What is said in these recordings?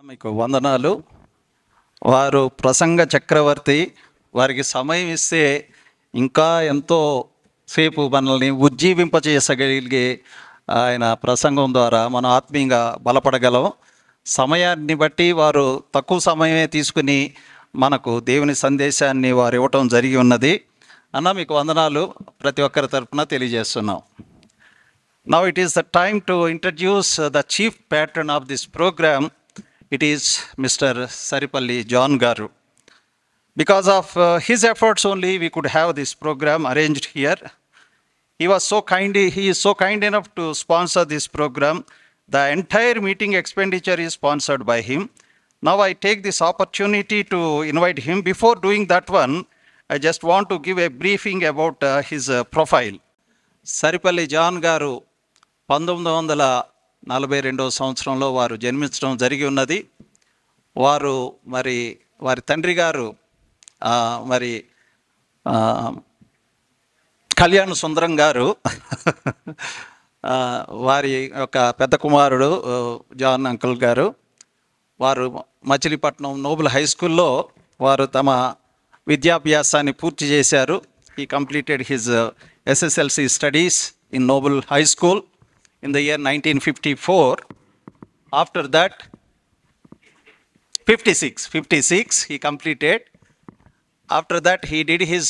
మీకు వందనాలు. వారు ప్రసంగ చక్రవర్తి. వారికి సమయం ఇస్తే ఇంకా ఎంతో సేపు మనల్ని ఉజ్జీవింపచేసగలిగే ఆయన ప్రసంగం ద్వారా మనం ఆత్మీయంగా బలపడగలం. సమయాన్ని బట్టి వారు తక్కువ సమయమే తీసుకుని మనకు దేవుని సందేశాన్ని వారు ఇవ్వటం జరిగి ఉన్నది. అన్న మీకు వందనాలు ప్రతి ఒక్కరి తరఫున తెలియజేస్తున్నాం. Now it is the time to introduce the chief patron of this program. It is Mr. Saripalli John Garu. Because of his efforts only we could have this program arranged here. He is so kind enough to sponsor this program. The entire meeting expenditure is sponsored by him. Now I take this opportunity to invite him. Before doing that one, I just want to give a briefing about his profile. Saripalli John Garu 1942 సంవత్సరంలో వారు జన్మించడం జరిగి ఉన్నది. వారు వారి తండ్రి గారు కళ్యాణ సుందరం గారు వారి యొక్క పెద్ద కుమారుడు జాన్ అంకుల్ గారు. వారు మచిలీపట్నం నోబుల్ హై స్కూల్లో వారు తమ విద్యాభ్యాసాన్ని పూర్తి చేశారు. He completed his SSLC studies in Noble High School in the year 1954. After that, 56 he completed. After that, he did his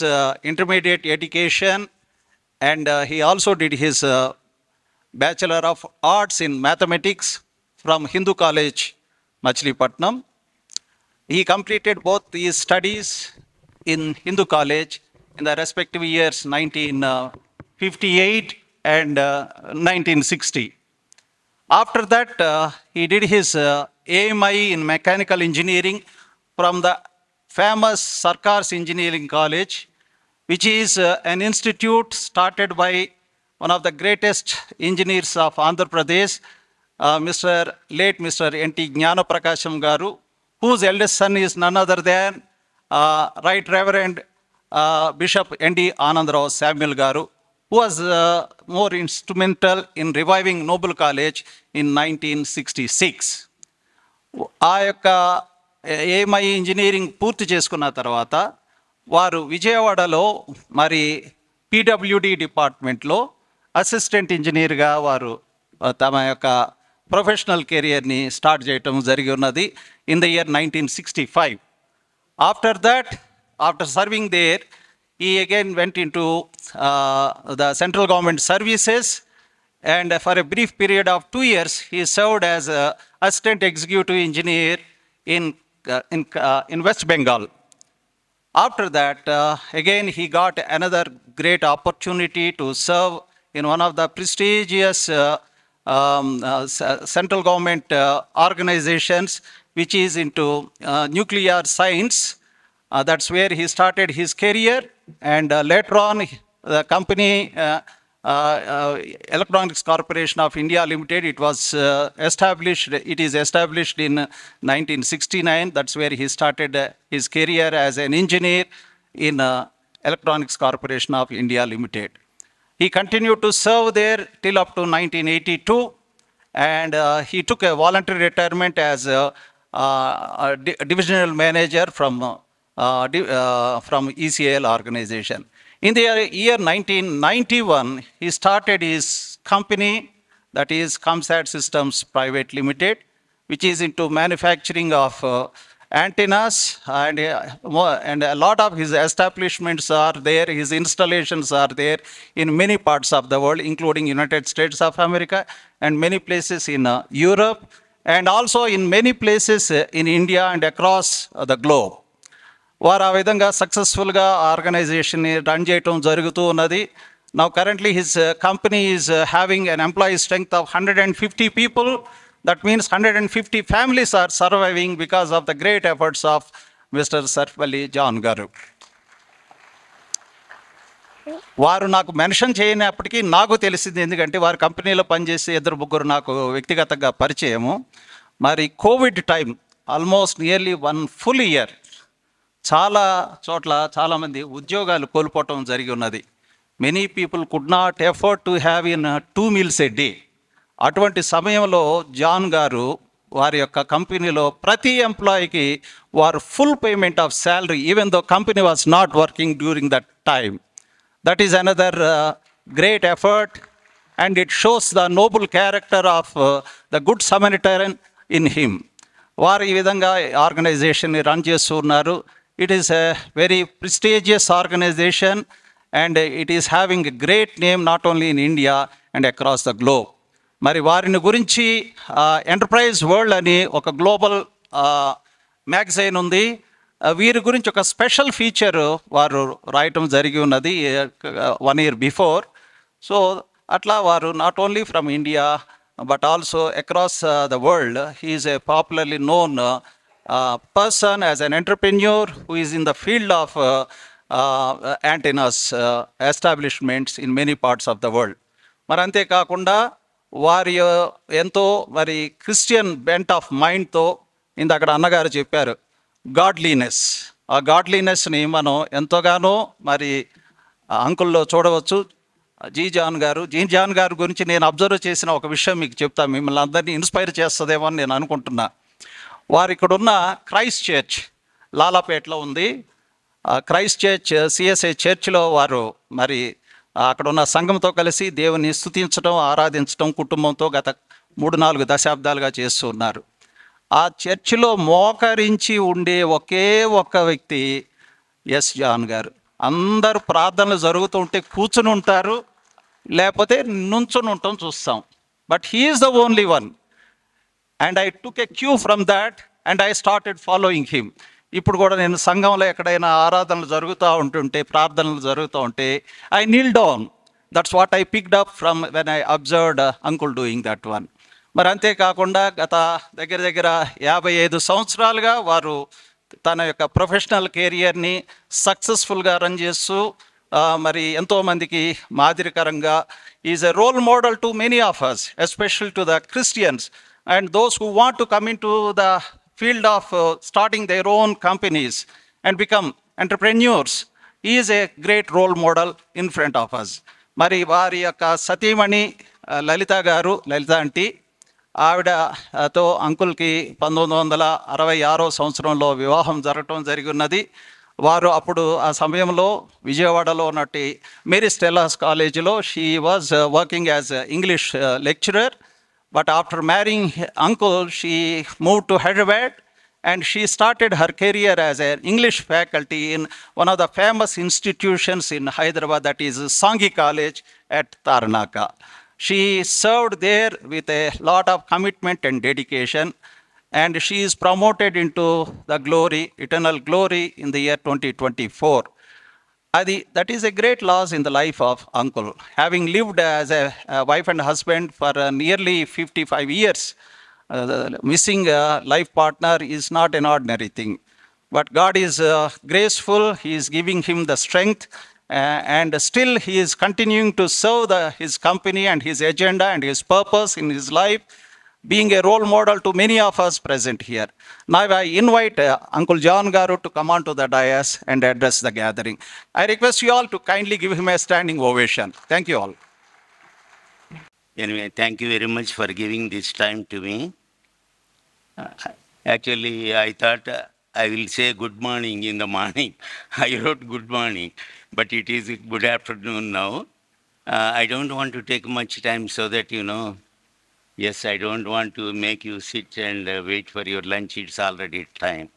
intermediate education, and he also did his Bachelor of Arts in Mathematics from Hindu College, Machilipatnam. He completed both his studies in Hindu College in the respective years 1958 and 1960. After that, he did his AMI in Mechanical Engineering from the famous Sarkar's Engineering College, which is an institute started by one of the greatest engineers of Andhra Pradesh, late Mr. N.T. Jnanaprakasham Garu, whose eldest son is none other than Right Reverend Bishop N.D. Anandrao Samuel Garu, who was more instrumental in reviving Noble College in 1966. ఆ యొక్క AMI engineering పూర్తి చేసుకున్న తర్వాత వారు విజయవాడలో PWD డిపార్ట్మెంట్లో assistant ఇంజనీర్గా వారు తమ యొక్క ప్రొఫెషనల్ కెరియర్ని స్టార్ట్ చేయటం జరిగి ఉన్నది in the year 1965. After that, after serving there, he again went into the central government services, and for a brief period of 2 years, he served as an assistant executive engineer in West Bengal. After that, again he got another great opportunity to serve in one of the prestigious central government organizations, which is into nuclear science. That's where he started his career, and later on the company Electronics Corporation of India Limited, it is established in 1969. That's where he started his career as an engineer in Electronics Corporation of India Limited. He continued to serve there till up to 1982, and he took a voluntary retirement as a divisional manager from ECL organization. In the year 1991, he started his company, that is ComSat Systems Private Limited, which is into manufacturing of antennas, and a lot of his establishments are there, his installations are there in many parts of the world, including United States of America and many places in Europe, and also in many places in India and across the globe. వారు ఆ విధంగా సక్సెస్ఫుల్గా ఆర్గనైజేషన్ని run చేయటం జరుగుతూ ఉన్నది. Now currently his company is having an employee strength of 150 people. That means 150 families are surviving because of the great efforts of Mr. Saripalli John Garu. వారు నాకు mention చేయనప్పటికీ నాకు తెలిసింది, ఎందుకంటే వారి కంపెనీలో పనిచేసే 2-3 నాకు వ్యక్తిగతంగా పరిచయము. Covid time almost nearly 1 full year చాలా చోట్ల చాలామంది ఉద్యోగాలు కోల్పోవటం జరిగి ఉన్నది. Many people could not afford to have in 2 meals a day. అటువంటి సమయంలో జాన్ గారు వారి యొక్క కంపెనీలో ప్రతి ఎంప్లాయీకి వారు full payment of salary even though company was not working during that time. That is another great effort, and it shows the noble character of the good Samaritan in him. వారు ఈ విధంగా ఆర్గనైజేషన్ని run చేస్తూ ఉన్నారు. It is a very prestigious organisation and it is having a great name not only in India and across the globe. మరి వారిని గురించి enterprise world అని ఒక గ్లోబల్ మ్యాగజైన్ ఉంది. వీరి గురించి ఒక స్పెషల్ ఫీచర్ వారు రాయటం జరిగి ఉన్నది 1 year బిఫోర్. సో అట్లా వారు not only from India but also across the world he is a popularly known person as an entrepreneur who is in the field of antennas establishments in many parts of the world. మరి అంతేకాకుండా వారి ఎంతో మరి Christian bent of మైండ్తో అక్కడ అన్నగారు చెప్పారు godliness. ఆ గాడ్లీనెస్ని మనం ఎంతోగానో మరి అంకుల్లో చూడవచ్చు. జీ జాన్ గారు గురించి నేను అబ్జర్వ్ చేసిన ఒక విషయం మీకు చెప్తాను, మిమ్మల్ని అందరినీ ఇన్స్పైర్ చేస్తుందేమో అని నేను అనుకుంటున్నా. వారు ఇక్కడున్న క్రైస్ట్ చర్చ్ లాలాపేటలో ఉంది. క్రైస్ట్ చర్చ్ సిఎస్ఐ చర్చ్లో వారు మరి అక్కడ ఉన్న సంఘంతో కలిసి దేవుని స్తుతించడం ఆరాధించడం కుటుంబంతో గత 3-4 దశాబ్దాలుగా చేస్తూ ఉన్నారు. ఆ చర్చిలో మోకరించి ఉండే ఒకే ఒక్క వ్యక్తి ఎస్ జాన్ గారు. అందరూ ప్రార్థనలు జరుగుతుంటే కూర్చుని ఉంటారు, లేకపోతే నుంచుని ఉండటం చూస్తాం. But he is the only one and I took a queue from that and I started following him. ఇప్పుడు కూడా నేను సంఘంలో ఎక్కడైనా ఆరాధనలు జరుగుతూ ఉంటుంటే ప్రార్థనలు జరుగుతూ ఉంటే I Neel down. That's what I picked up from when I observed uncle doing that one. మరి అంతేకాకుండా గత దగ్గర 55 సంవత్సరాలుగా వారు తన యొక్క ప్రొఫెషనల్ కెరియర్ని సక్సెస్ఫుల్గా రన్ చేస్తూ మరి ఎంతోమందికి మాదిరికరంగా is a role model to many of us, especially to the Christians and those who want to come into the field of starting their own companies and become entrepreneurs. He is a great role model in front of us. మరి వారి యొక్క సతీమణి లలిత గారు, లలిత aunty, ఆవిడతో అంకుల్కి 1966 సంవత్సరంలో వివాహం జరగటం జరిగి ఉన్నది. వారు అప్పుడు ఆ సమయంలో విజయవాడలో ఉన్నట్టు మేరీ స్టెల్లాస్ కాలేజీలో she was working as English lecturer. But after marrying uncle, she moved to Hyderabad and she started her career as an English faculty in one of the famous institutions in Hyderabad, that is Sanghi College at Taranaka. She served there with a lot of commitment and dedication, and she is promoted into the glory, eternal glory in the year 2024. That is a great loss in the life of uncle. Having lived as a wife and husband for nearly 55 years, missing a life partner is not an ordinary thing. But God is graceful. He is giving him the strength and still he is continuing to serve his company and his agenda and his purpose in his life, being a role model to many of us present here. Now I invite Uncle John Garu to come on to the dais and address the gathering. I request you all to kindly give him a standing ovation. Thank you all. Anyway, thank you very much for giving this time to me. Actually, I thought I will say good morning in the morning. I wrote good morning, but it is good afternoon now. I don't want to take much time so that, yes, I don't want to make you sit and wait for your lunch. It's already time.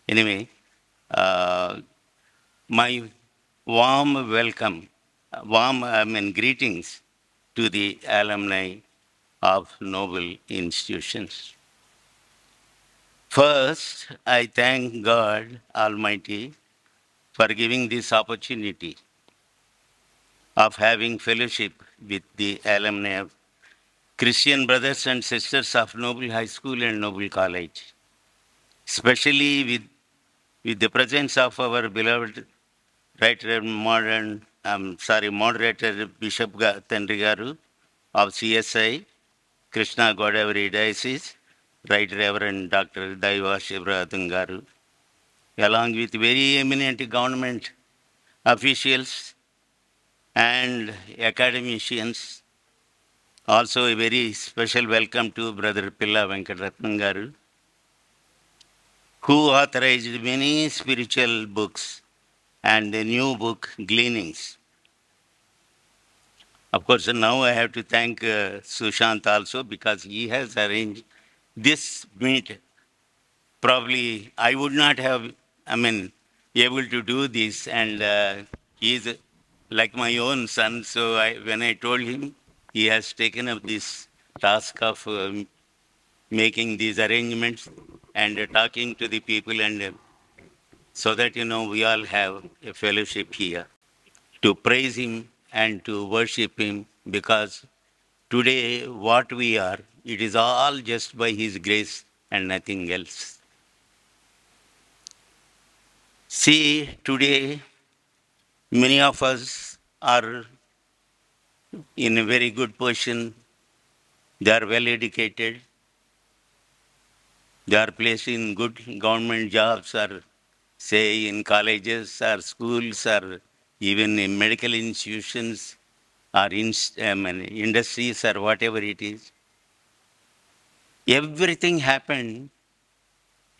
Anyway, my warm welcome, greetings to the alumni of Noble Institutions. First, I thank God Almighty for giving this opportunity of having fellowship with the alumni of Christian brothers and sisters of Noble High School and Noble College, especially with the presence of our beloved moderator Bishop Tandri Garu of CSI, Krishna Godavari Diocese, Right Reverend Dr. Daiva Shivradhan Garu, along with very eminent government officials and academicians Also, a very special welcome to Brother Pilla Venkatratnam Garu, who authorized many spiritual books and the new book, Gleanings. Of course, now I have to thank Sushant also because he has arranged this meet. Probably I would not have, able to do this, and he is like my own son. So when I told him, he has taken up this task of making these arrangements and talking to the people, and so that we all have a fellowship here to praise him and to worship him, because today what we are, it is all just by his grace and nothing else. See, today many of us are in a very good position. They are well educated. They are placed in good government jobs, or say in colleges or schools, or even in medical institutions, or industries, or whatever it is. Everything happened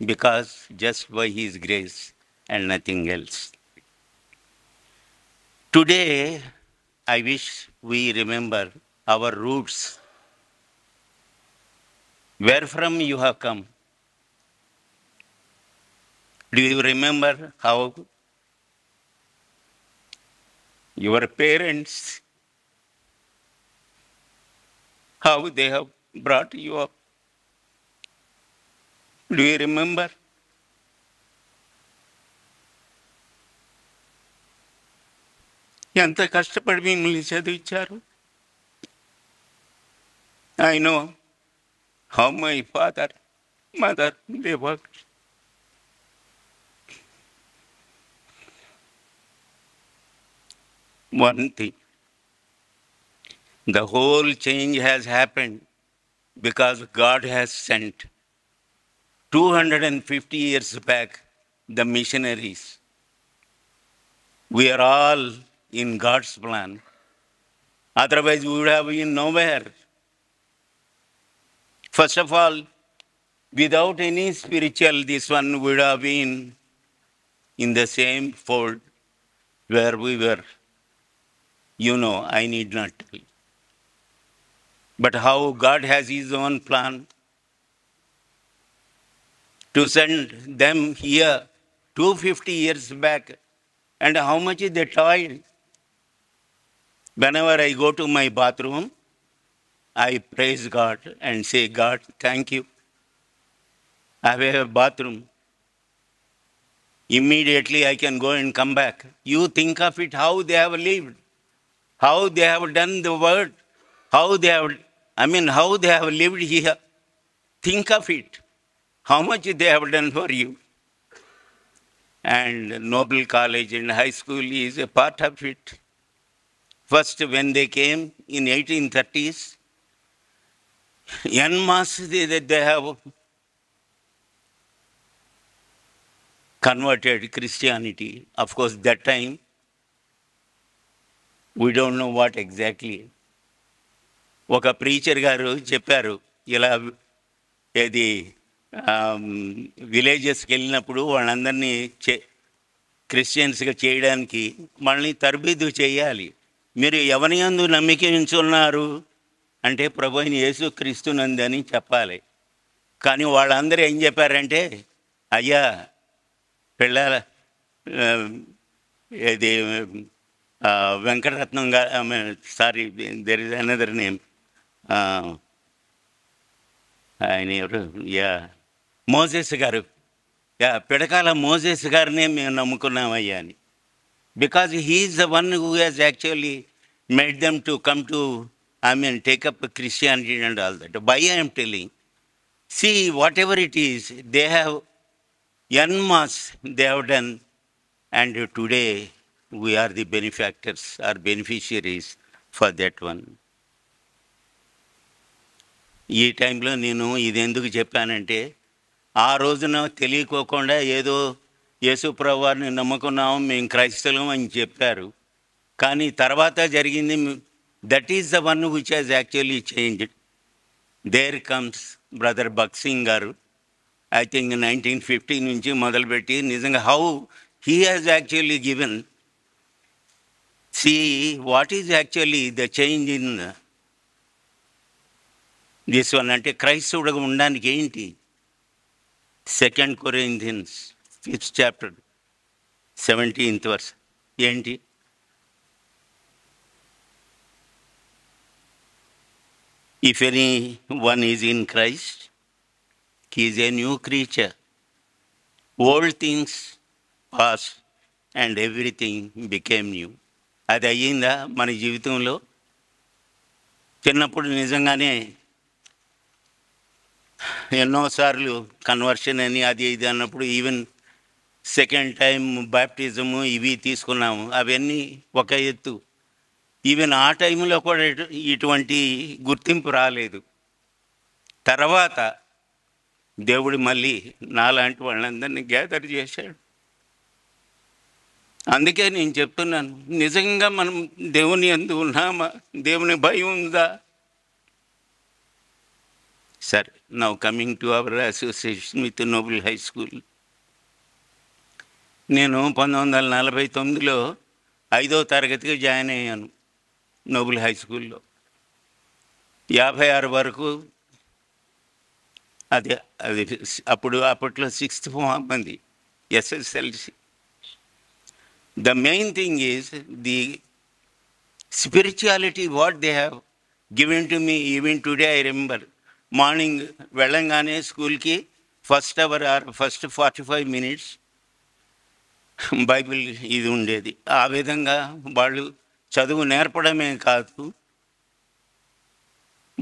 because just by his grace and nothing else. Today, I wish we remember our roots. Where from you have come? Do you remember how your parents, how they have brought you up? Do you remember? ఎంత కష్టపడి మిమ్మల్ని చదివించారు? I know how my father, mother, they worked. One thing, the whole change has happened because God has sent 250 years back the missionaries. We are all in God's plan. Otherwise, we would have been nowhere. First of all, without any spiritual, this one would have been in the same fold where we were. I need not tell you. But how God has his own plan to send them here 250 years back, and how much they toiled. Whenever I go to my bathroom, I praise God and say, God, thank you. I have a bathroom. Immediately I can go and come back. You think of it, how they have lived, how they have done the word, how they have lived here. Think of it, how much they have done for you. And Noble College and high school is a part of it. First, when they came in 1830s, en masse they have converted Christianity. Of course, that time, we don't know what exactly. ఒక preacher గారు చెప్పారు, ఇలా ఏది విలేజెస్కి వెళ్ళినప్పుడు వాళ్ళందరినీ క్రిస్టియన్స్గా చేయడానికి మనల్ని తరబీదు చేయాలి. మీరు ఎవరి యందు నమ్మిక ఉంచున్నారు అంటే ప్రభు అయిన యేసుక్రీస్తునందు అని చెప్పాలి. కానీ వాళ్ళందరూ ఏం చెప్పారంటే, అయ్యా పిల్లల ఇది వెంకటరత్నం గారు, sorry there is another name, ఆయన ఎవరు, మోజెస్ గారు, పిడకాల మోజెస్ గారినే మేము నమ్ముకున్నామయ్యా అని. Because he is the one who has actually made them to come to, take up Christianity and all that. Why I am telling? See, whatever it is, they have en masse, they have done, and today we are the benefactors or beneficiaries for that one. ఈ టైంలో నేను ఇది ఎందుకు చెప్పానంటే, ఆ రోజున తెలియకోకుండా ఏదో యేసుప్రభు వారిని నమ్ముకున్నాము, మేము క్రైస్తవులం అని చెప్పారు. కానీ తర్వాత జరిగింది That is the one which has actually changed. There comes Brother Baksin garu. I think 1950 నుంచి మొదలుపెట్టి నిజంగా how he has actually given. See what is actually the change in this one అంటే క్రైస్తవుడుగా ఉండడానికి ఏంటి? 2 Corinthians 5th chapter 17th verse ఏంటి? If anyone is in Christ, he is a new creature. Old things passed and everything became new. అది అయ్యిందా మన జీవితంలో? చిన్నప్పుడు నిజంగానే ఎన్నోసార్లు కన్వర్షన్ అని అది ఇది అన్నప్పుడు ఈవెన్ సెకండ్ టైం బాప్టిజము ఇవి తీసుకున్నాము. అవన్నీ ఒక ఎత్తు. ఈవెన్ ఆ టైంలో కూడా ఇటువంటి గుర్తింపు రాలేదు. తర్వాత దేవుడు మళ్ళీ నాలాంటి వాళ్ళందరినీ గ్యాదర్ చేశాడు. అందుకే నేను చెప్తున్నాను, నిజంగా మనం దేవుని యందు ఉన్నామా? దేవుని భయం ఉందా? సరే, now coming to our association with Noble High School. నేను 1949లో 5వ తరగతికి జాయిన్ అయ్యాను నోబుల్ హై స్కూల్లో. 56 వరకు అది అప్పట్లో 6th form అంది, SSLC. The main thing is the spirituality what they have given to me. Even today I remember morning వెళ్ళంగానే స్కూల్కి first hour or first 45 minutes Bible ఇది ఉండేది. ఆ విధంగా వాళ్ళు చదువు నేర్పడమే కాదు,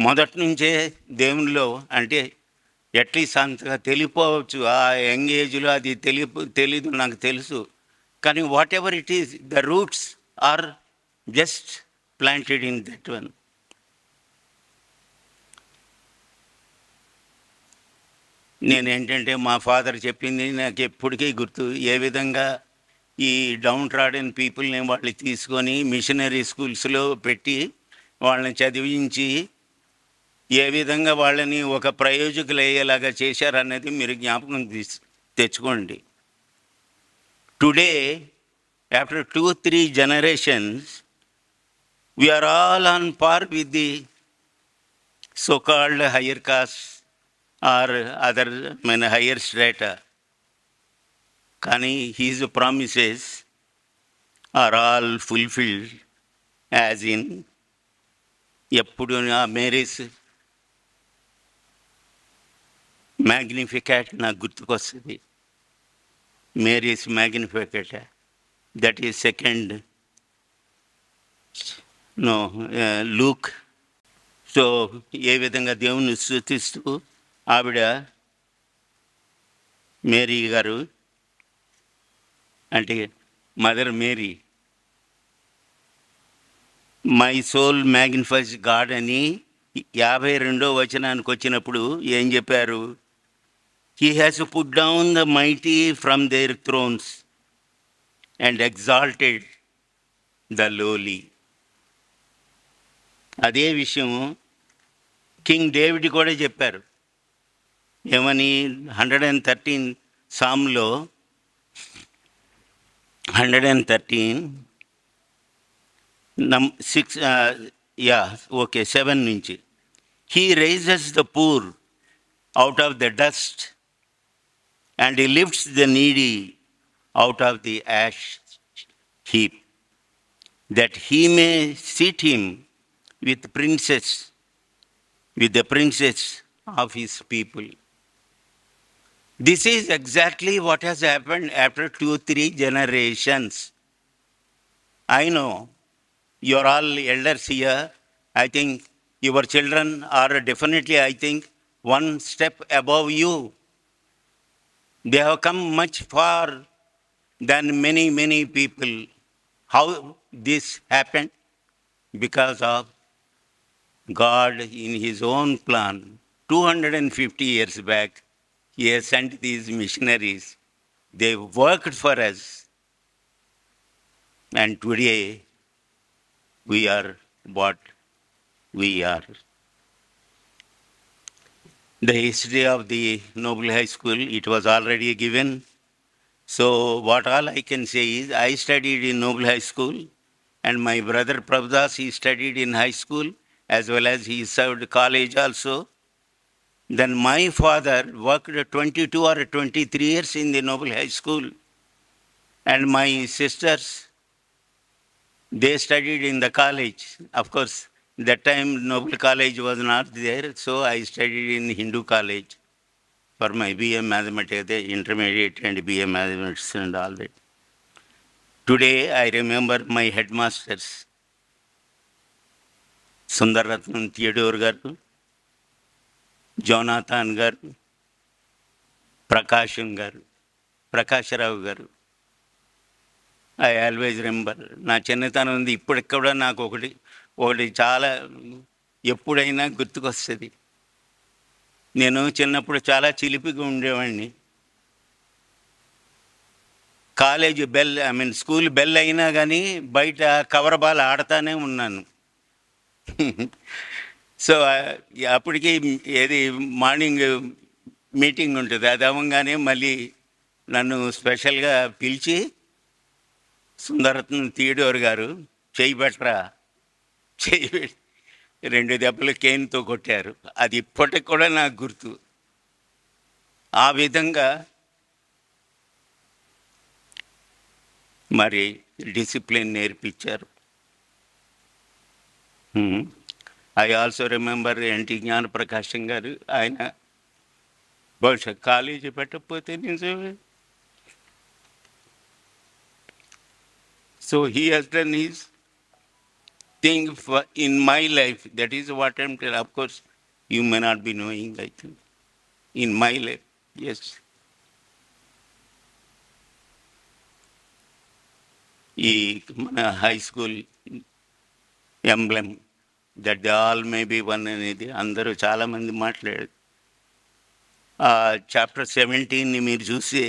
మొదటి నుంచే దేవునిలో అంటే అట్లీస్ట్ అంతగా తెలియపోవచ్చు. ఆ యంగ్ ఏజ్లో అది తెలీదు, నాకు తెలుసు. కానీ whatever it is, the roots are just planted in that one. నేనేంటంటే మా ఫాదర్ చెప్పింది నాకు ఎప్పటికీ గుర్తు. ఏ విధంగా ఈ డౌన్ ట్రాడెన్ పీపుల్ని వాళ్ళు తీసుకొని మిషనరీ స్కూల్స్లో పెట్టి వాళ్ళని చదివించి ఏ విధంగా వాళ్ళని ఒక ప్రయోజకులు అయ్యేలాగా చేశారనేది మీరు జ్ఞాపకం తెచ్చుకోండి. Today after 2-3 generations we are all on par with the so-called higher caste or other higher strata. కానీ his promises are all fulfilled, as in ఎప్పుడు మేరీస్ మ్యాగ్నిఫికాట్ నాకు గుర్తుకొస్తుంది. Mary's magnificat, that is second Luke. So ఏ విధంగా దేవుని స్తుతిస్తూ ఆవిడ Mary గారు అంటే mother Mary, my soul magnifies God అని 52వ వచనానికి వచ్చినప్పుడు ఏం చెప్పారు? He has put down the mighty from their thrones and exalted the lowly. అదే విషయం కింగ్ డేవిడ్ కూడా చెప్పారు. ఏమని? 113 సామ్లో 7 నుంచి, he raises the poor out of the dust and he lifts the needy out of the ash heap, that he may seat him with the princess of his people. This is exactly what has happened after 2-3 generations. I know you are all elders here. I think your children are definitely, I think, one step above you. They have come much far than many people. How this happened? Because of God in his own plan. 250 years back, he has sent these missionaries. They worked for us. And today, we are what we are. The history of the Noble High School, it was already given. So what all I can say is, I studied in Noble High School, and my brother Prabhudas, he studied in high school, as well as he served college also. Then my father worked 22 or 23 years in the Noble High School, and my sisters, they studied in the college. Of course, that time Noble College was not there, so I studied in Hindu College for my BA Mathematics, the intermediate and BA Mathematics and all that. Today, I remember my headmasters, Sundaratnam Theodore garu, Jonathan garu, Prakasham garu, Prakashrao garu. I always remember. నా చిన్నతనం ఉంది, ఇప్పటికి కూడా నాకు ఒకటి చాలా ఎప్పుడైనా గుర్తుకొస్తుంది. నేను చిన్నప్పుడు చాలా చిలిపిగా ఉండేవాడిని. కాలేజ్ బెల్, స్కూల్ బెల్ అయినా కానీ బయట కవర్ బాల్ ఆడుతూనే ఉన్నాను. సో అప్పటికి ఏది మార్నింగ్ మీటింగ్ ఉంటుంది, అది అవ్వగానే మళ్ళీ నన్ను స్పెషల్గా పిలిచి, సుందరత్నం థియోడోర్ గారు చేయి పెట్టరా, చేయి పెట్టి 2 దెబ్బలు కేన్తో కొట్టారు. అది ఇప్పటికి కూడా నాకు గుర్తు. ఆ విధంగా మరి డిసిప్లిన్ నేర్పించారు. I also remember NT Gnanaprakasam గారు. ఆయన బహుశా కాలేజీ పెట్టకపోతే నిజమే. So he has done his thing in my life. That is what I'm telling. Of course, you may not be knowing, I think. In my life, yes. ఈ మన high school emblem, that they all may be one అనేది అందరూ చాలామంది మాట్లాడారు. ఆ chapter 17ని మీరు చూసి,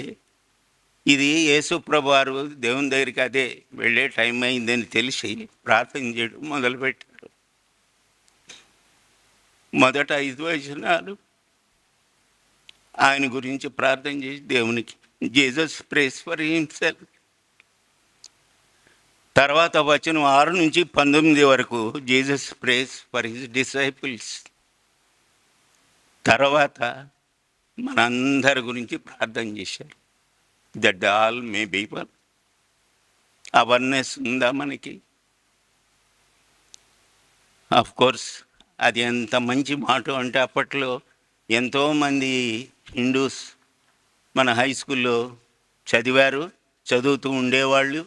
ఇది యేసుప్రభు వారు దేవుని దగ్గరికి అదే వెళ్ళే టైం అయిందని తెలిసి ప్రార్థన చేయడం మొదలుపెట్టారు. మొదట 5 వచనాలు ఆయన గురించి ప్రార్థన చేసి దేవునికి, జీసస్ ప్రేస్ ఫర్ హిమ్సెల్ఫ్. తర్వాత వచనం 6 నుంచి 19 వరకు Jesus prays for his disciples. తర్వాత మనందరి గురించి ప్రార్థన చేశారు. That all may be one. Awareness ఉందా మనకి? ఆఫ్ కోర్స్ అది ఎంత మంచి మాట అంటే, అప్పట్లో ఎంతోమంది హిందూస్ మన హై స్కూల్లో చదివారు, చదువుతూ ఉండేవాళ్ళు.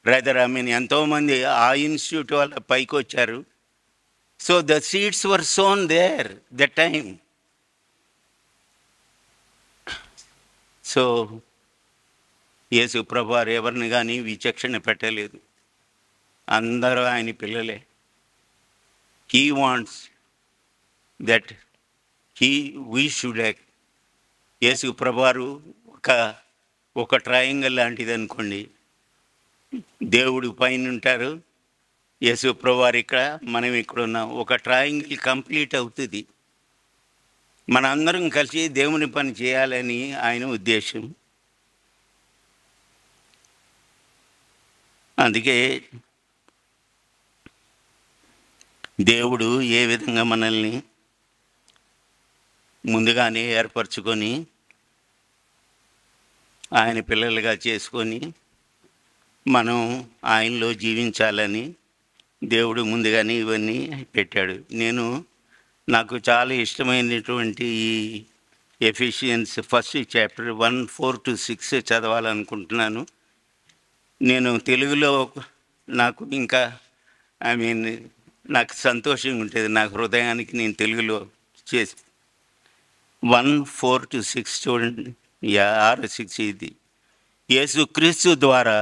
బ్రదర్ ఎంతోమంది ఆ ఇన్స్టిట్యూట్ వాళ్ళ పైకి వచ్చారు. So the seeds were sown there the time. So Yesu ప్రభువారు ఎవరిని కానీ విచక్షణ పెట్టలేదు, అందరూ ఆయన పిల్లలే. He wants that we should act. Yesu ప్రభువారు ఒక ట్రయాంగిల్ లాంటిది అనుకోండి. దేవుడు పైన ఉంటారు, యేసు ప్రభువారు ఇక్కడ, మనం ఇక్కడ ఉన్నాం. ఒక ట్రయాంగిల్ కంప్లీట్ అవుతుంది. మన అందరం కలిసి దేవుని పని చేయాలని ఆయన ఉద్దేశం. అందుకే దేవుడు ఏ విధంగా మనల్ని ముందుగానే ఏర్పరచుకొని ఆయన పిల్లలుగా చేసుకొని మనం ఆయనలో జీవించాలని దేవుడు ముందుగానే ఇవన్నీ పెట్టాడు. నాకు చాలా ఇష్టమైనటువంటి ఈ ఎఫిషియన్స్ ఫస్ట్ చాప్టర్ 1:4-6 చదవాలనుకుంటున్నాను. నేను తెలుగులో నాకు ఇంకా నాకు సంతోషంగా ఉంటుంది, నాకు హృదయానికి నేను తెలుగులో చేసి 1:4-6 చూడండి. 6-6 ఇది. యేసుక్రీస్తు ద్వారా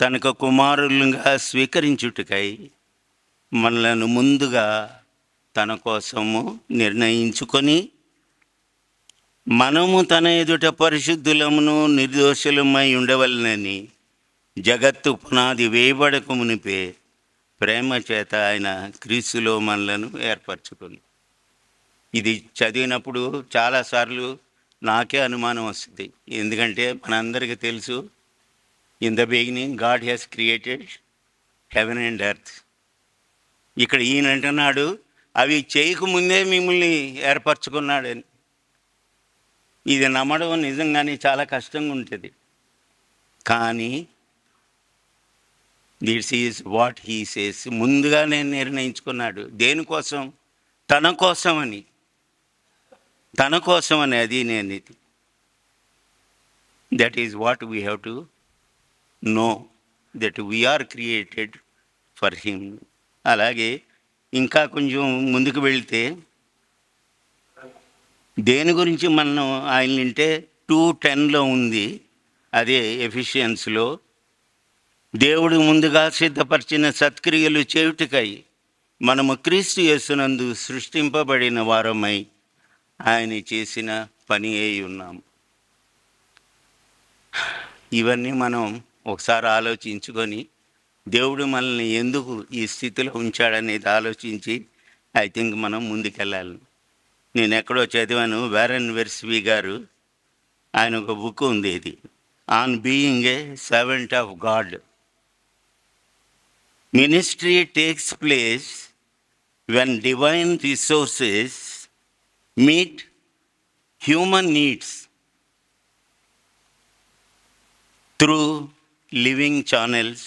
తనకు కుమారులుగా స్వీకరించుటకై మనలను ముందుగా తన కోసము నిర్ణయించుకొని, మనము తన ఎదుట పరిశుద్ధులమును నిర్దోషులమై ఉండవలనని జగత్తు పునాది వేయబడక మునిపే ప్రేమ చేత ఆయన క్రీస్తులో మనలను ఏర్పరచుకొని. ఇది చదివినప్పుడు చాలాసార్లు నాకే అనుమానం వస్తుంది. ఎందుకంటే మనందరికీ తెలుసు, in the beginning God has created heaven and earth. ఇక్కడ ఈయన అంటున్నాడు అవి చేయకముందే మిమ్మల్ని ఏర్పరచుకున్నాడని. ఇది నమ్మడం నిజంగానే చాలా కష్టంగా ఉంటుంది. కానీ this is what he says. ముందుగా నేను నిర్ణయించుకున్నాడు. దేనికోసం? తన కోసమని. తన కోసమని. అది నేను ఇది. That is what we have to know, that we are created for him. అలాగే ఇంకా కొంచెం ముందుకు వెళ్తే దేని గురించి మనం ఆయన వింటే 2:10 ఉంది. అదే ఎఫిషియన్స్లో, దేవుడు ముందుగా సిద్ధపరిచిన సత్క్రియలు చేయుటకై మనము క్రీస్తు యేసునందు సృష్టింపబడిన వారమై ఆయన చేసిన పని అయి ఉన్నాము. ఇవన్నీ మనం ఒకసారి ఆలోచించుకొని దేవుడు మనల్ని ఎందుకు ఈ స్థితిలో ఉంచాడనేది ఆలోచించి ఐ థింక్ మనం ముందుకెళ్ళాలి. నేను ఎక్కడో చదివాను, వారెన్ వెర్స్బీ గారు, ఆయన ఒక బుక్ ఉంది, ఇది on being a servant of God. Ministry takes place when divine resources meet human needs through living channels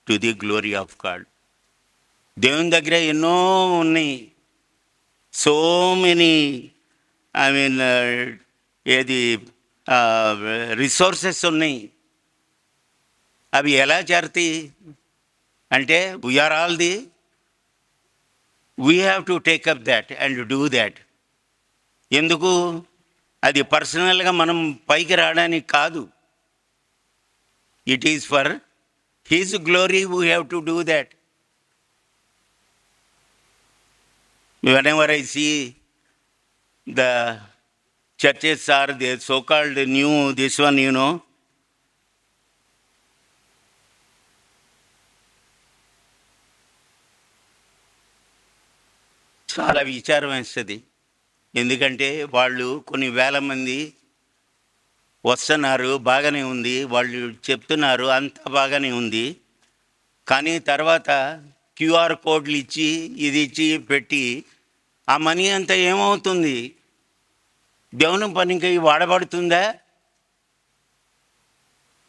to the glory of God. దేవుని దగ్గర ఎన్నో ఉన్నాయి, సో మెనీ, ఐ మీన్ ఏది రిసోర్సెస్ ఉన్నాయి. అవి ఎలా చేరుతాయి అంటే we are all the we have to take up that and do that. ఎందుకు? అది పర్సనల్గా మనం పైకి రావడానికి కాదు. It is for his glory. We have to do that. Whenever I see the churches are the so-called new, this one, you know, చాలా విచారం వేస్తుంది. ఎందుకంటే వాళ్ళు కొన్ని వేల మంది వస్తున్నారు, బాగానే ఉంది, వాళ్ళు చెప్తున్నారు అంతా బాగానే ఉంది. కానీ తర్వాత క్యూఆర్ కోడ్లు ఇచ్చి ఇది ఇచ్చి పెట్టి ఆ మనీ అంతా ఏమవుతుంది? దేవుని పనికి వాడబడుతుందా?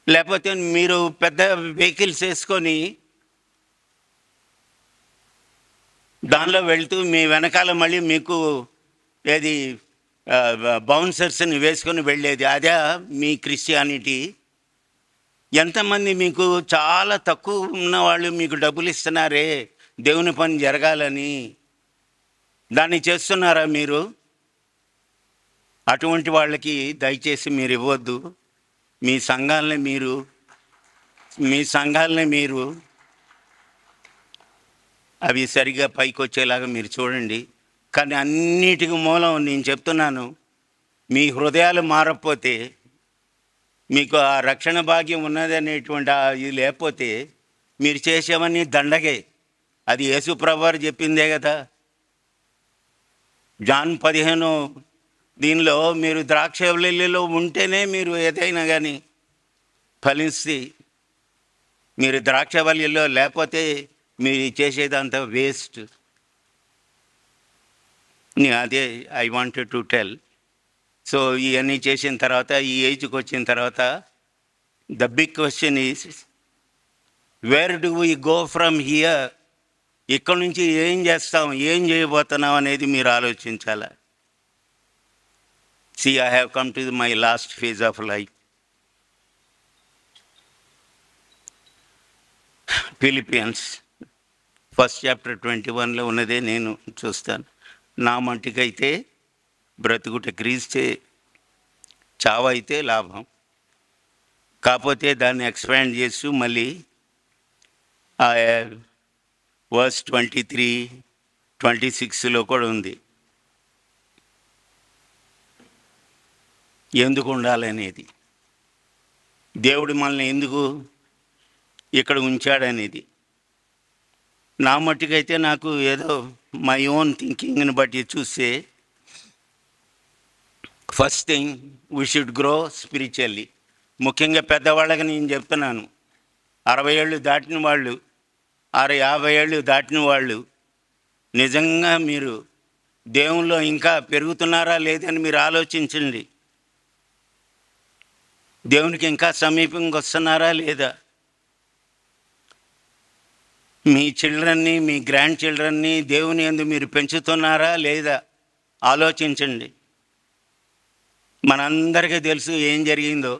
లేకపోతే మీరు పెద్ద వెహికల్స్ వేసుకొని దానిలో వెళ్తూ మీ వెనకాల మళ్ళీ మీకు ఏది బౌన్సర్స్ని వేసుకొని వెళ్ళేది, అదే మీ క్రిస్టియానిటీ? ఎంతమంది మీకు చాలా తక్కువ ఉన్నవాళ్ళు మీకు డబ్బులు ఇస్తున్నారే దేవుని పని జరగాలని, దాన్ని చేస్తున్నారా మీరు? అటువంటి వాళ్ళకి దయచేసి మీరు ఇవ్వద్దు. మీ సంఘాలని మీరు అవి సరిగా పైకి వచ్చేలాగా మీరు చూడండి. కానీ అన్నిటికీ మూలం నేను చెప్తున్నాను, మీ హృదయాలు మారకపోతే, మీకు ఆ రక్షణ భాగ్యం ఉన్నదనేటువంటి ఇది లేకపోతే మీరు చేసేవన్నీ దండగే. అది యేసు ప్రభువారు చెప్పిందే కదా. జాన్ 15 దీనిలో మీరు ద్రాక్షవల్లిలో ఉంటేనే మీరు ఏదైనా కానీ ఫలిస్తే, మీరు ద్రాక్షవల్లిలో లేకపోతే మీరు చేసేదంతా వేస్ట్. అదే I wanted to tell. So ఇవన్నీ చేసిన తర్వాత, ఈ ఏజ్కి వచ్చిన తర్వాత, the big question is where do we go from here? ఇక్కడ నుంచి ఏం చేస్తాం, ఏం చేయబోతున్నాం అనేది మీరు ఆలోచించాలి. See, I have come to my last phase of life. Philippians 1st chapter 21లో ఉన్నదే నేను చూస్తాను. నా మట్టుకైతే బ్రతుకుట క్రీస్తే, చావైతే లాభం. కాకపోతే దాన్ని ఎక్స్పాండ్ చేస్తూ మళ్ళీ వర్స్ 23, 26లో కూడా ఉంది ఎందుకు ఉండాలనేది, దేవుడు మనల్ని ఎందుకు ఇక్కడ ఉంచాడనేది. నా మట్టుకైతే నాకు ఏదో మై ఓన్ థింకింగ్ని బట్టి చూస్తే first thing we should grow spiritually. ముఖ్యంగా పెద్దవాళ్ళకి నేను చెప్తున్నాను, 60 ఏళ్ళు దాటిన వాళ్ళు, 50 ఏళ్ళు దాటిన వాళ్ళు నిజంగా మీరు దేవునిలో ఇంకా పెరుగుతున్నారా లేదని మీరు ఆలోచించండి. దేవునికి ఇంకా సమీపంగా వస్తున్నారా లేదా? మీ చిల్డ్రన్ని, మీ గ్రాండ్ చిల్డ్రన్ని దేవుని యందు మీరు పెంచుతున్నారా లేదా ఆలోచించండి. మనందరికీ తెలుసు ఏం జరిగిందో.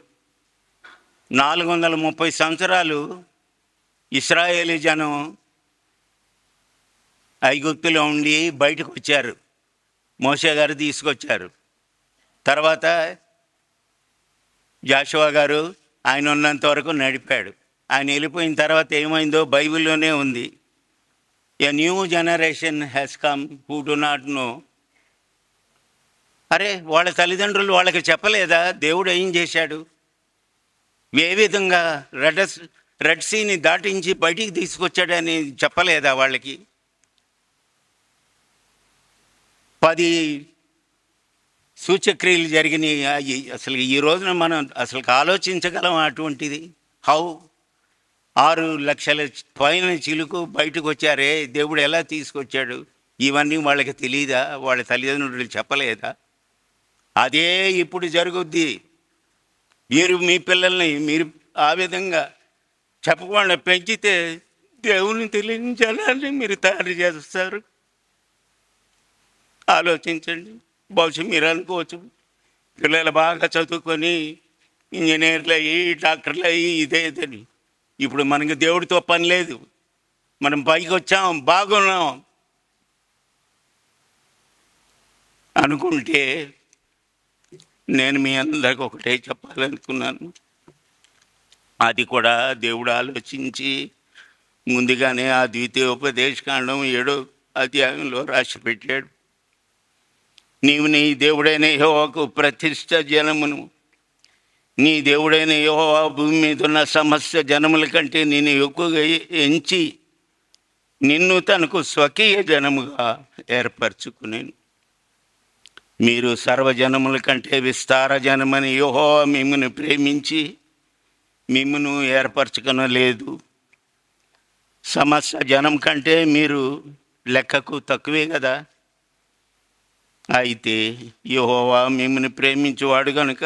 430 సంవత్సరాలు ఇశ్రాయేలీ జనం ఐగుప్తులో ఉండి బయటకు వచ్చారు. మోషే గారు తీసుకొచ్చారు. తర్వాత జాషువా గారు ఆయన ఉన్నంత వరకు నడిపాడు. ఆయన వెళ్ళిపోయిన తర్వాత ఏమైందో బైబిల్లోనే ఉంది. A new generation has come who do not know. అరే, వాళ్ళ తల్లిదండ్రులు వాళ్ళకి చెప్పలేదా దేవుడు ఏం చేశాడు? ఏ విధంగా రెడ్ సీని దాటించి బయటికి తీసుకొచ్చాడని చెప్పలేదా వాళ్ళకి? 10 సూచక్రియలు జరిగినాయి. అసలు ఈ రోజున మనం అసలు ఆలోచించగలం అటువంటిది? హౌ 6 లక్షల పైన చిలుకు బయటకు వచ్చారే, దేవుడు ఎలా తీసుకొచ్చాడు? ఇవన్నీ వాళ్ళకి తెలియదా? వాళ్ళ తల్లిదండ్రులు చెప్పలేదా? అదే ఇప్పుడు జరుగుద్ది. మీరు మీ పిల్లల్ని మీరు ఆ విధంగా చెప్పకుండా పెంచితే దేవుని తెలియని జనాన్ని మీరు తయారు చేస్తారు. ఆలోచించండి. బహుశా మీరు అనుకోవచ్చు, పిల్లలు బాగా చదువుకొని ఇంజనీర్లు అయ్యి డాక్టర్లు అయ్యి ఇదేదని. ఇప్పుడు మనకి దేవుడితో పని లేదు. మనం పైకి వచ్చాం, బాగున్నాం అనుకుంటే నేను మీ అందరికి ఒకటే చెప్పాలనుకున్నాను. అది కూడా దేవుడు ఆలోచించి ముందుగానే ఆ ద్వితీయోపదేశకాండం 7వ అధ్యాయంలో రాసి పెట్టాడు. నీవు నీ దేవుడైన యెహోవాకు ప్రతిష్ఠ జనమును, నీ దేవుడైన యెహోవా భూమి మీద ఉన్న సమస్త జనముల కంటే నేను ఎక్కువగా ఎంచి నిన్ను తనకు స్వకీయ జనముగా ఏర్పరచుకునేను. మీరు సర్వజనముల కంటే విస్తార జనమని యెహోవా మిమ్మల్ని ప్రేమించి మిమ్మను ఏర్పరచుకొనలేదు. సమస్త జనం కంటే మీరు లెక్కకు తక్కువే కదా. అయితే యెహోవా మిమ్మల్ని ప్రేమించేవాడు కనుక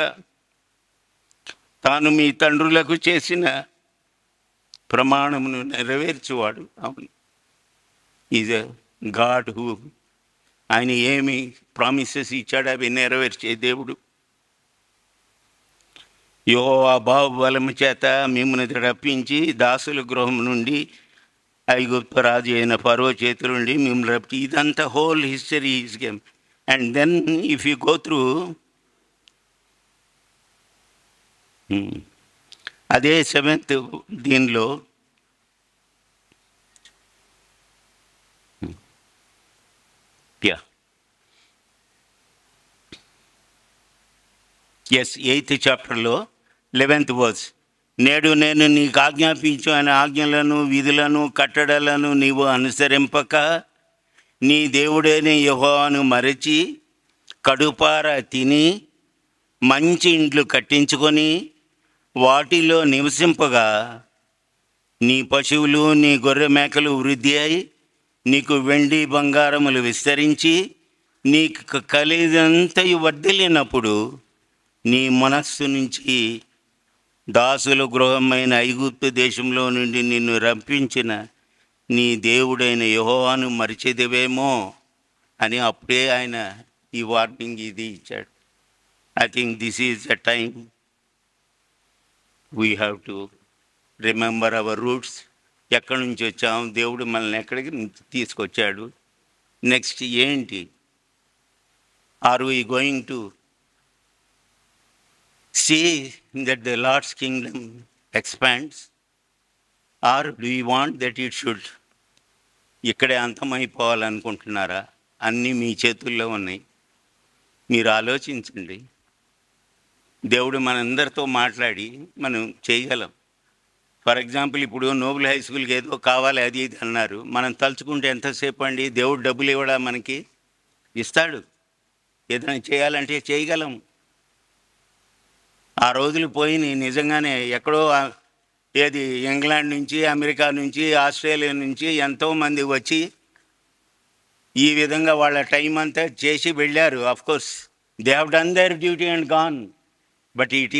తాను మీ తండ్రులకు చేసిన ప్రమాణమును నెరవేర్చువాడు. అవును, ఈజ్ ఎ గాడ్ హూ, ఆయన ఏమి ప్రామిసెస్ ఇచ్చాడు అవి నెరవేర్చే దేవుడు. యెహోవా బాహుబలము చేత మిమ్మల్ని రప్పించి దాసుల గృహం నుండి ఐగుప్తు రాజు అయిన ఫరో చేతుల నుండి మిమ్మల్ని రప్పించి, ఇదంతా whole history is game. And then if you go through అదే 7th దీనిలో ఎస్ 8th చాప్టర్లో 11th వర్స్. నేడు నేను నీకు ఆజ్ఞాపించు ఆయన ఆజ్ఞలను విధులను కట్టడలను నీవు అనుసరింపక నీ దేవుడైన యెహోవాను మరచి కడుపార తిని మంచి ఇండ్లు కట్టించుకొని వాటిలో నివసింపగా నీ పశువులు నీ గొర్రె మేకలు వృద్ధి అయి నీకు వెండి బంగారములు విస్తరించి నీకు కలిగినంతయు వర్ధిల్లినప్పుడు నీ మనస్సు నుంచి దాసుల గృహమైన ఐగుప్తు దేశంలో నుండి నిన్ను రప్పించిన నీ దేవుడైన యెహోవాను మరిచేదివేమో అని అప్పుడే ఆయన ఈ వార్నింగ్ ఇది ఇచ్చాడు. I think this is a time we have to remember our roots. ఎక్కడి నుంచి వచ్చాం, దేవుడు మనల్ని ఎక్కడికి తీసుకొచ్చాడు, నెక్స్ట్ ఏంటి? Are we going to see that the Lord's kingdom expands, or do you want that it should ఇక్కడే అంతమైపోవాలనుకుంటున్నారా? అన్నీ మీ చేతుల్లో ఉన్నాయి. మీరు ఆలోచించండి. దేవుడు మనందరితో మాట్లాడి మనం చేయగలం. ఫర్ ఎగ్జాంపుల్ ఇప్పుడు నోబుల్ హై స్కూల్కి ఏదో కావాలి అది ఇది అన్నారు. మనం తలుచుకుంటే ఎంతసేపు అండి, దేవుడు డబ్బులు ఇవ్వడా మనకి? ఇస్తాడు. ఏదైనా చేయాలంటే చేయగలం. ఆ రోజులు పోయినాయి నిజంగానే. ఎక్కడో ఏది ఇంగ్లాండ్ నుంచి, అమెరికా నుంచి, ఆస్ట్రేలియా నుంచి ఎంతోమంది వచ్చి ఈ విధంగా వాళ్ళ టైం అంతా చేసి వెళ్ళారు. Course they have done their duty and gone. But it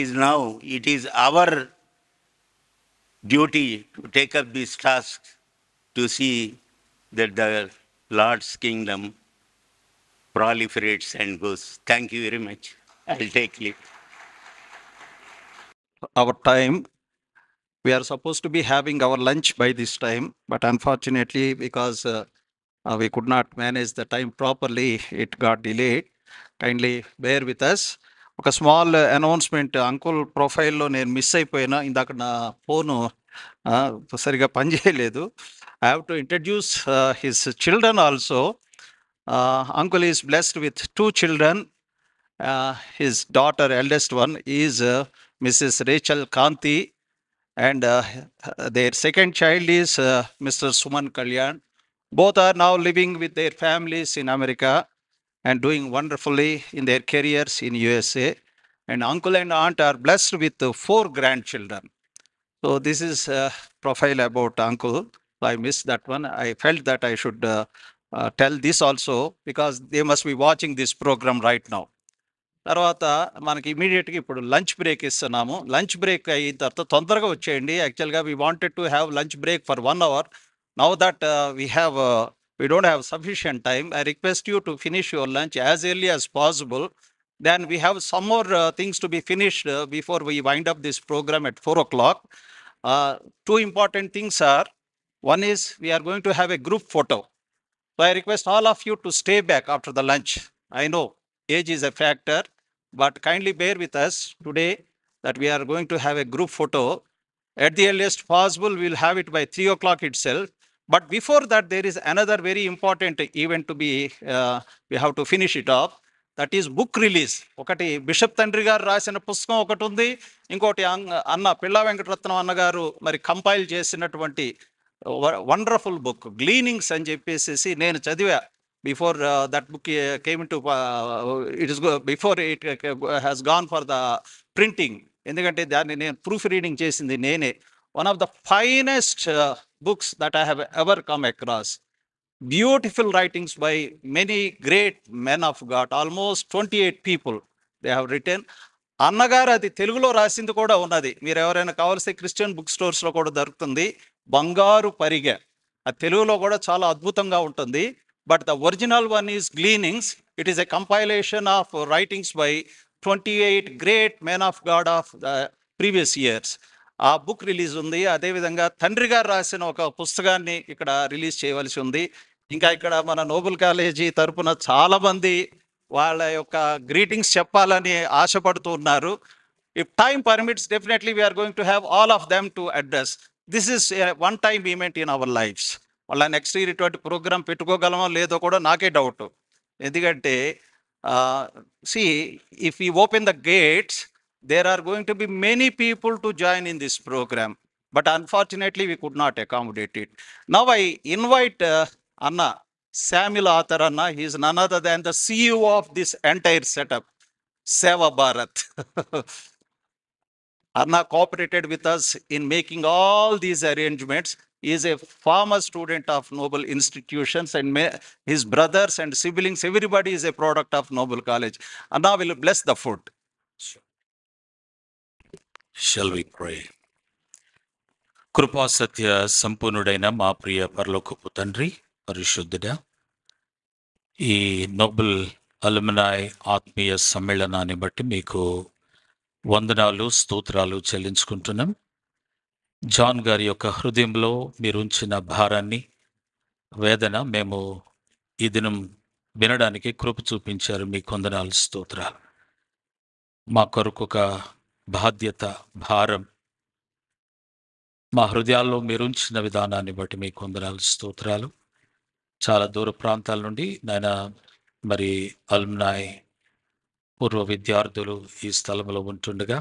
is our duty to take up this task to see that the Lord's kingdom proliferates and goes. Thank you very much. I'll take leave. Our time, we are supposed to be having our lunch by this time, but unfortunately, because we could not manage the time properly, it got delayed. Kindly bear with us. ఒక small announcement, uncle ప్రొఫైల్లో నేను miss అయిపోయినా, ఇందాక నా phone సరిగా పనిచేయలేదు. I have to introduce his children also. Uncle is blessed with 2 children. His daughter, eldest one, is Mrs. Rachel Kanti, and their second child is Mr. Suman Kalyan. Both are now living with their families in America and doing wonderfully in their careers in USA. And uncle and aunt are blessed with 4 grandchildren. So this is profile about uncle. I missed that one. I felt that I should tell this also because they must be watching this program right now. తర్వాత మనకి ఇమీడియట్గా ఇప్పుడు lunch break ఇస్తున్నాము. Lunch break అయిన తర్వాత తొందరగా వచ్చేయండి. యాక్చువల్గా we wanted to have lunch break for 1 hour. Now that we don't have sufficient time. I request you to finish your lunch as early as possible. Then we have some more things to be finished before we wind up this program at 4 o'clock. 2 important things are, one is we are going to have a group photo. So I request all of you to stay back after the lunch. I know age is a factor, but kindly bear with us today that we are going to have a group photo. At the earliest possible, we will have it by 3 o'clock itself. But before that, there is another very important event to be, we have to finish it off. That is book release. ఒకటి bishop తండ్రి గారు రాసిన పుస్తకం ఒకటి ఉంది. ఇంకోటి అన్న పిళ్ళ వెంకటరత్నం అన్నగారు మరి కంపైల్ చేసినటువంటి వండర్ఫుల్ బుక్ గ్లీనింగ్స్ అని చెప్పేసి నేను చదివా. Before that book came to it is before it has gone for the printing. ఎందుకంటే దాన్ని నేను ప్రూఫ్ రీడింగ్ చేసింది నేనే. One of the finest books that I have ever come across. Beautiful writings by many great men of God. Almost 28 people they have written. అన్నగారు అది తెలుగులో రాసింది కూడా ఉన్నది. మీరు ఎవరైనా కావాల్సి క్రిస్టియన్ బుక్ స్టోర్స్లో కూడా దొరుకుతుంది. బంగారు పరిగె, అది తెలుగులో కూడా చాలా అద్భుతంగా ఉంటుంది. But the original one is gleanings. It is a compilation of writings by 28 great men of God of the previous years. ఆ బుక్ రిలీజ్ ఉంది. అదేవిధంగా తండ్రి గారు రాసిన ఒక పుస్తకాన్ని ఇక్కడ రిలీజ్ చేయవలసి ఉంది. ఇంకా ఇక్కడ మన నోబుల్ కాలేజీ తరపున చాలామంది వాళ్ళ యొక్క గ్రీటింగ్స్ చెప్పాలని ఆశపడుతూ ఉన్నారు. If time permits, definitely we are going to have all of them to address. This is one time event in our lifes. వాళ్ళ నెక్స్ట్ ఇయర్ ఇటువంటి ప్రోగ్రామ్ పెట్టుకోగలమో లేదో కూడా నాకే డౌట్. ఎందుకంటే see, if we open the gates, there are going to be many people to join in this program. But unfortunately, we could not accommodate it. Now I invite Anna, Samuel Author Anna. He is none other than the CEO of this entire setup, Seva Bharat. Anna cooperated with us in making all these arrangements. He is a former student of Noble institutions, and his brothers and siblings, everybody is a product of Noble College. Anna will bless the food. Shall we pray? కృపా సత్య సంపూర్ణుడైన మా ప్రియ పరలోకపు తండ్రి, పరిశుద్ధుడా, ఈ Nobel అలుమినాయ్ ఆత్మీయ సమ్మేళనాన్ని బట్టి మీకు వందనాలు, స్తోత్రాలు చెల్లించుకుంటున్నాం. జాన్ గారి యొక్క హృదయంలో మీరు ఉంచిన భారాన్ని, వేదన మేము ఈ దినం వినడానికి కృప చూపించారు. మీకు వందనాలు, స్తోత్రాలు. మా కొరకు ఒక బాధ్యత, భారం మా హృదయాల్లో మీరుంచిన విధానాన్ని బట్టి మీకు వందనాలు, స్తోత్రాలు. చాలా దూర ప్రాంతాల నుండి నాయన మరి అలుమినాయ్ పూర్వ విద్యార్థులు ఈ స్థలంలో ఉంటుండగా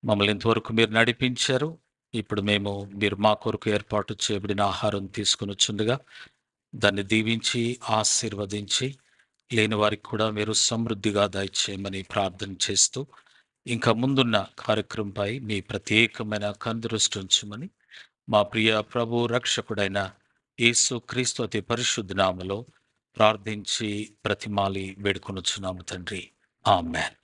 మమ్మల్ని ఇంతవరకు మీరు నడిపించారు. ఇప్పుడు మీరు మా కొరకు ఏర్పాటు చేయబడిన ఆహారం తీసుకుని చుండగా దాన్ని దీవించి ఆశీర్వదించి లేని వారికి కూడా మీరు సమృద్ధిగా దయచేయమని ప్రార్థన చేస్తూ ఇంకా ముందున్న కార్యక్రమంపై మీ ప్రత్యేకమైన కనుదృష్టి ఉంచమని మా ప్రియ ప్రభు రక్షకుడైన యేసు క్రీస్తు అతి పరిశుద్ధ నామములో ప్రార్థించి ప్రతిమాలి వేడుకొనుచున్నాము తండ్రి. ఆమేన్.